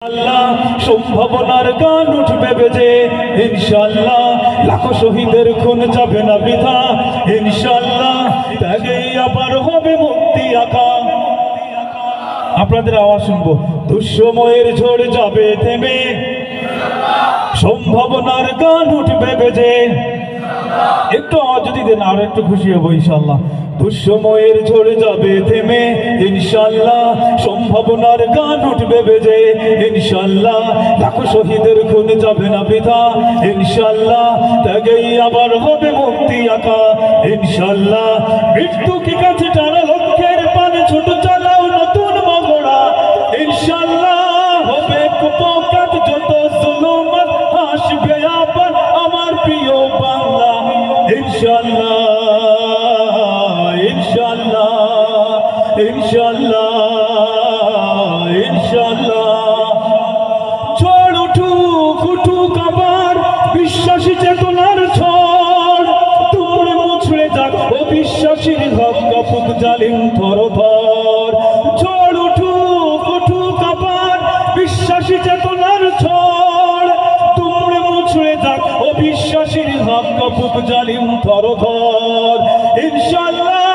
আল্লাহ সম্ভাবনার গান উঠবে বেজে ইনশাআল্লাহ, লাখো শহীদের খুন যাবে না বৃথা ইনশাআল্লাহ, ত্যাগেই আবার হবে মুক্তি আঁকা। আপনাদের আওয়াজ শুনবো, দুঃসময়ের ঝড় যাবে থেমে, সম্ভাবনার গান উঠবে বেজে। একটু আওয়াজ যদি দেন আরো একটু খুশি হবো ইনশাআল্লাহ। দুঃসময়ের ঝড় যাবে থেমে ইনশাআল্লাহ, সম্ভাবনার গান উঠবে বেজে ইনশাআল্লাহ, লাখো শহীদের খুন যাবে না বৃথা ইনশাআল্লাহ, ত্যাগেই আবার হবে মুক্তি আঁকা ইনশাআল্লাহ। মৃত্যুকে কাছে টানা লক্ষ্যের পানে ছোট চালাও নতুন মগড়া ইনশাআল্লাহ, হবে কুপকাত যত জুলুমাত আসবে আবার আমার প্রিয় বাংলা ইনশাআল্লাহ ইনশাআল্লাহ ইনশাআল্লাহ ইনশাআল্লাহ। ঝড় উঠুক উঠুক আবার বিশ্বাসী চেতনার ঝড়, তুমড়ে মুছড়ে যাক অবিশ্বাসীর হক কাপুক জালিম থরথর। ঝড় উঠুক উঠুক আবার বিশ্বাসী চেতনার ঝড়, তুমড়ে মুছড়ে যাক অবিশ্বাসীর হক কাপুক জালিম থরথর ইনশাআল্লাহ,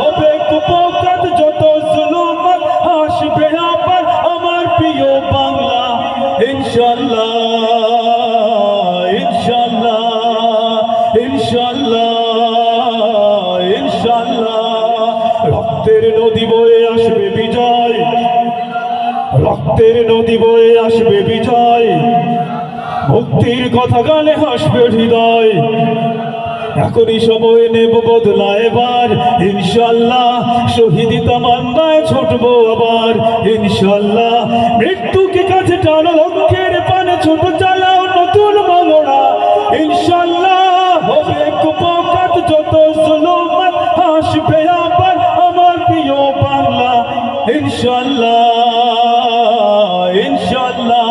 হবে কুপকাত যত জুলুমাত আসবে আবার আমার প্রিয় বাংলা ইনশাআল্লাহ ইনশাআল্লাহ ইনশাআল্লাহ ইনশাআল্লাহ। রক্তের নদী বয়ে আসবে বিজয়, রক্তের নদী বয়ে আসবে বিজয়, মুক্তির কথা গানে হাসবে হৃদয়। এখনই সময় নেব বদলা এবার ইনশাআল্লাহ, শহীদি তামান্নায় ছুটবো আবার ইনশাআল্লাহ। মৃত্যুকে কাছে টানো লক্ষ্যের পানে ছোট চালাও নতুন মগড়া ইনশাআল্লাহ, হবে কুপকাত যত জুলুমাত আসবে আবার আমার প্রিয় বাংলা ইনশাআল্লাহ ইনশাআল্লাহ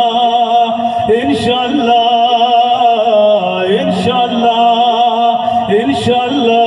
ইনশাআল্লাহ ইনশাআল্লাহ ইনশাআল্লাহ।